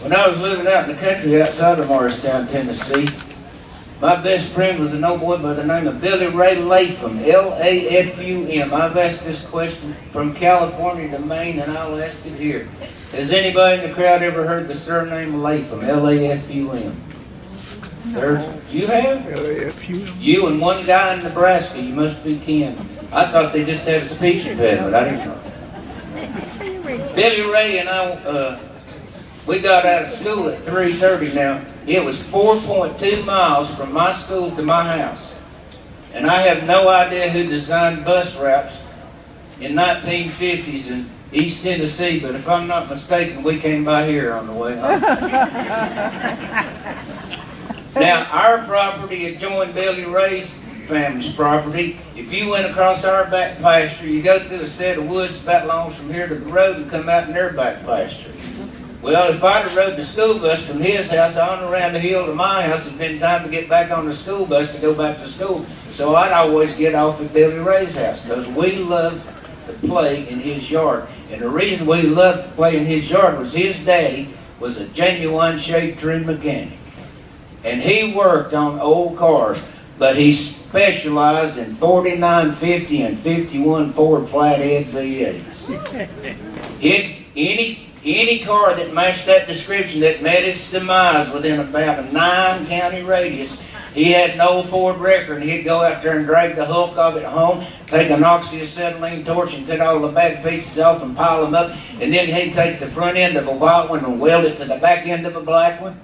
When I was living out in the country outside of Morristown, Tennessee, my best friend was an old boy by the name of Billy Ray Latham, L-A-F-U-M. I've asked this question from California to Maine, and I'll ask it here. Has anybody in the crowd ever heard the surname Latham, L-A-F-U-M? You have? L-A-F-U-M. You and one guy in Nebraska, you must be kin. I thought they just had a speech impediment, I didn't know. Billy Ray and I, we got out of school at 3:30 now. It was 4.2 miles from my school to my house. And I have no idea who designed bus routes in 1950s in East Tennessee, but if I'm not mistaken, we came by here on the way home. Now, our property adjoined Billy Ray's family's property. If you went across our back pasture, you go through a set of woods about long from here to the road and come out in their back pasture. Well, if I'd have rode the school bus from his house on around the hill to my house, it'd been time to get back on the school bus to go back to school. So I'd always get off at Billy Ray's house because we loved to play in his yard. And the reason we loved to play in his yard was his daddy was a genuine shade tree mechanic. And he worked on old cars, but he specialized in 49, 50, and 51 Ford Flathead V8s. Any car that matched that description that met its demise within about a 9-county radius, he had an old Ford wrecker, and he'd go out there and drag the hulk of it home, take an oxyacetylene torch and cut all the back pieces off and pile them up, and then he'd take the front end of a white one and weld it to the back end of a black one.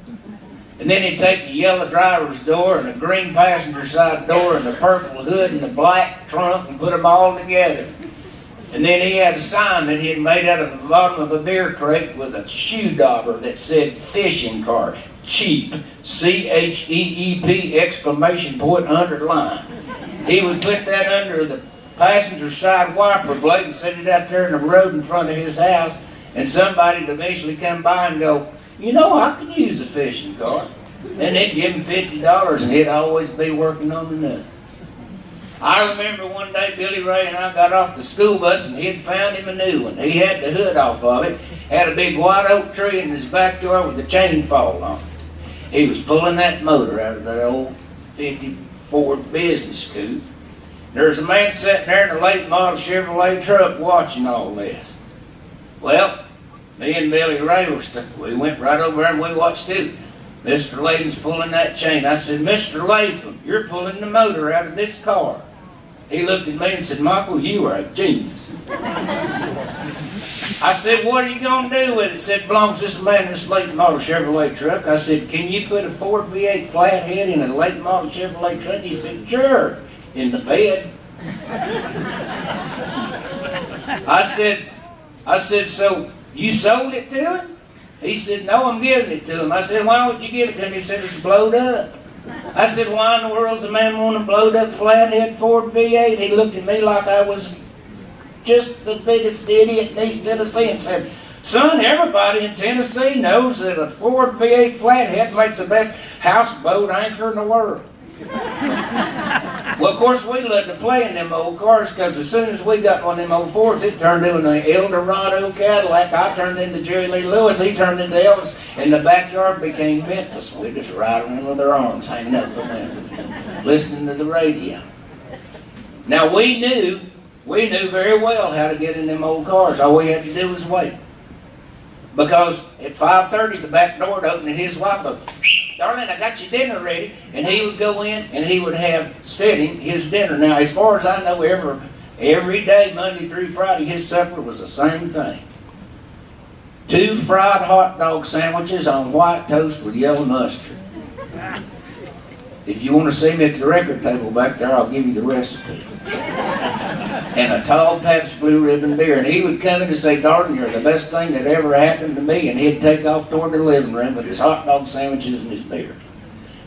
And then he'd take the yellow driver's door and the green passenger side door and the purple hood and the black trunk and put them all together. And then he had a sign that he had made out of the bottom of a beer crate with a shoe dauber that said fishing cart, cheap, C-H-E-E-P exclamation point underline. He would put that under the passenger side wiper blade and set it out there in the road in front of his house, and somebody'd eventually come by and go, you know, I could use a fishing cart. And they'd give him $50 and he'd always be working on the nut. I remember one day Billy Ray and I got off the school bus and he'd found him a new one. He had the hood off of it, had a big white oak tree in his backyard with a chain fall on it. He was pulling that motor out of that old 50 Ford business coupe. There's a man sitting there in a late model Chevrolet truck watching all this. Well, me and Billy Ray we went right over there and we watched too. Mr. Latham's pulling that chain. I said, Mr. Latham, you're pulling the motor out of this car. He looked at me and said, Michael, you are a genius. I said, what are you going to do with it? He said, belongs to this man in this late model Chevrolet truck. I said, can you put a Ford V8 flathead in a late model Chevrolet truck? He said, sure, in the bed. I said, so you sold it to him? He said, no, I'm giving it to him. I said, why would you give it to him? He said, it's blowed up. I said, why in the world does a man want a blowed up flathead Ford V8? He looked at me like I was just the biggest idiot in East Tennessee and said, son, everybody in Tennessee knows that a Ford V8 flathead makes the best houseboat anchor in the world. Well, of course, we loved to play in them old cars because as soon as we got one of them old Fords, it turned into an Eldorado Cadillac. I turned into Jerry Lee Lewis. He turned into Elvis. And the backyard became Memphis. We just ride around with our arms hanging out the window, listening to the radio. Now, we knew very well how to get in them old cars. All we had to do was wait. Because at 5:30, the back door would open and his wife would go, darling, I got your dinner ready. And he would go in and he would have sitting his dinner. Now, as far as I know, every day, Monday through Friday, his supper was the same thing. 2 fried hot dog sandwiches on white toast with yellow mustard. If you want to see me at the record table back there, I'll give you the recipe. And a tall Pabst Blue Ribbon beer. And he would come in and say, darling, you're the best thing that ever happened to me. And he'd take off toward the living room with his hot dog sandwiches and his beer.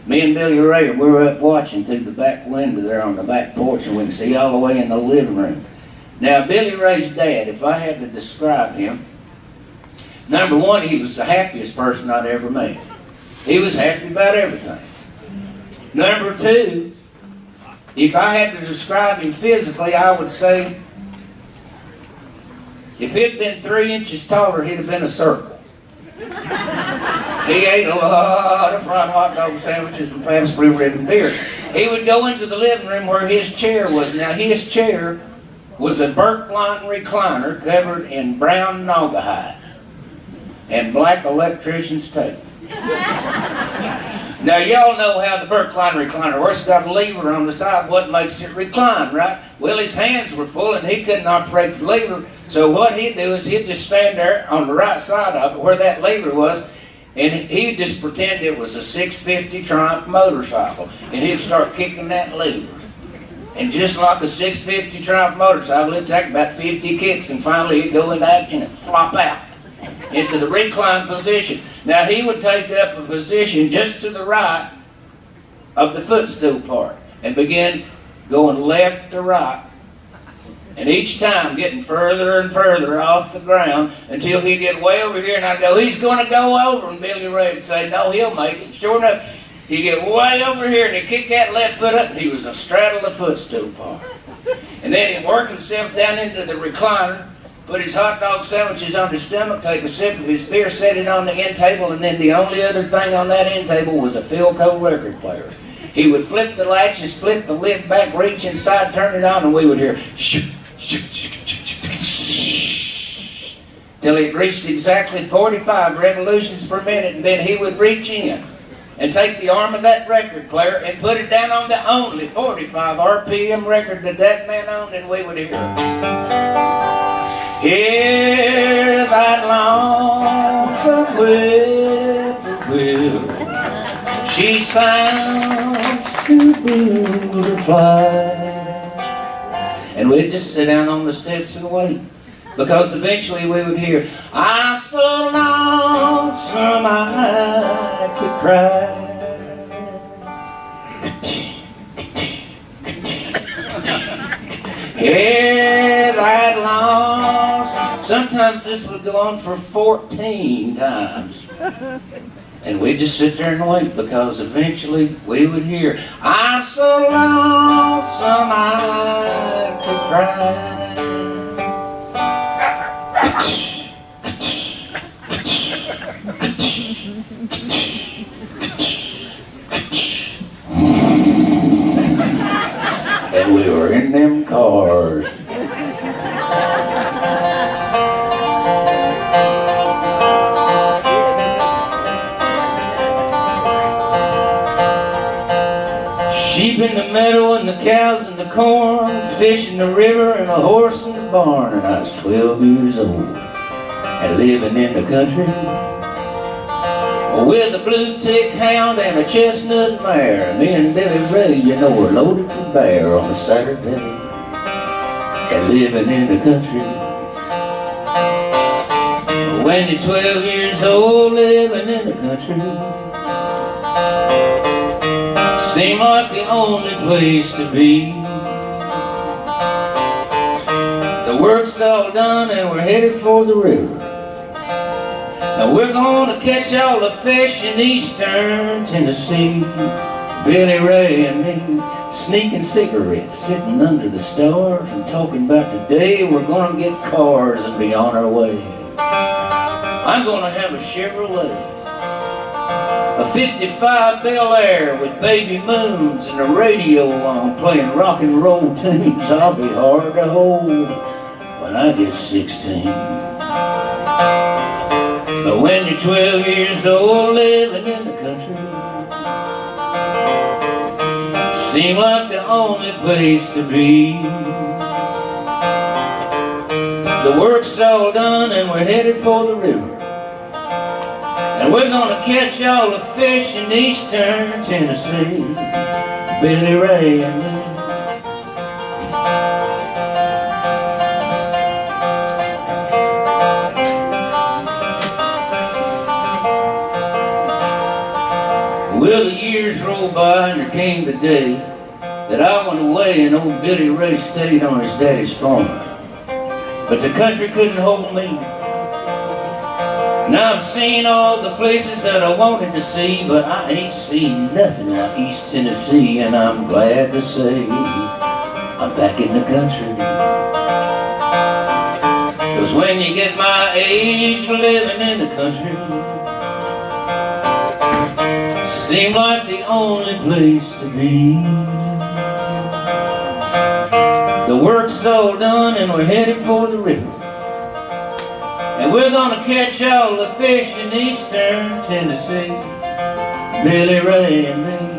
Me and Billy Ray, we were up watching through the back window there on the back porch, and we can see all the way in the living room. Now, Billy Ray's dad, if I had to describe him, number one, he was the happiest person I'd ever met. He was happy about everything. Number two, if I had to describe him physically, I would say, if he'd been 3 inches taller, he'd have been a circle. He ate a lot of fried hot dog sandwiches and Pabst Blue Ribbon beer. He would go into the living room where his chair was. Now, his chair was a Birkline recliner covered in brown naugahyde and black electrician's tape. Now, y'all know how the Birkline recliner works. It's got a lever on the side. What makes it recline, right? Well, his hands were full and he couldn't operate the lever. So what he'd do is he'd just stand there on the right side of it where that lever was, and he'd just pretend it was a 650 Triumph motorcycle. And he'd start kicking that lever. And just like a 650 Triumph motorcycle, it'd take about 50 kicks, and finally he'd go into action and flop out into the reclined position. Now, he would take up a position just to the right of the footstool part and begin going left to right. And each time getting further and further off the ground until he'd get way over here, and I'd go, he's going to go over. And Billy Ray would say, no, he'll make it. Sure enough, he'd get way over here and he'd kick that left foot up, and he was astraddle the footstool part. And then he'd work himself down into the recliner, put his hot dog sandwiches on his stomach, take a sip of his beer, set it on the end table, and then the only other thing on that end table was a Philco record player. He would flip the latches, flip the lid back, reach inside, turn it on, and we would hear shh, shh, shh, shh, shh, till it reached exactly 45 revolutions per minute, and then he would reach in and take the arm of that record player and put it down on the only 45 RPM record that man owned, and we would hear hear that lonesome whippoorwill, she sounds too blue to fly. And we'd just sit down on the steps and wait, because eventually we would hear, I'm so lonesome I could cry. Hear that lonesome. Sometimes this would go on for 14 times. And we'd just sit there and wait, because eventually we would hear, I'm so lonesome I could cry. And we were in them cars. Sheep in the meadow and the cows in the corn, fish in the river and a horse in the barn. And I was 12 years old and living in the country with a blue tick hound and a chestnut mare. Me and Billy Ray, you know, were loaded for bear on a Saturday and living in the country. When you're 12 years old living in the country, seemed like the only place to be. The work's all done and we're headed for the river. Now we're gonna catch all the fish in eastern Tennessee. Billy Ray and me sneaking cigarettes, sitting under the stars and talking about the day we're gonna get cars and be on our way. I'm gonna have a Chevrolet, a 55 Bel Air with baby moons and a radio on playing rock and roll tunes. I'll be hard to hold when I get 16. But when you're 12 years old living in the country, seemed like the only place to be. The work's all done and we're headed for the river, and we're gonna catch all the fish in eastern Tennessee. Billy Ray and me. Well, the years rolled by and there came the day that I went away and old Billy Ray stayed on his daddy's farm. But the country couldn't hold me. Now I've seen all the places that I wanted to see, but I ain't seen nothing like East Tennessee, and I'm glad to say I'm back in the country. 'Cause when you get my age living in the country, Seemed like the only place to be. The work's all done and we're headed for the river, and we're gonna catch all the fish in eastern Tennessee. Billy Ray and me.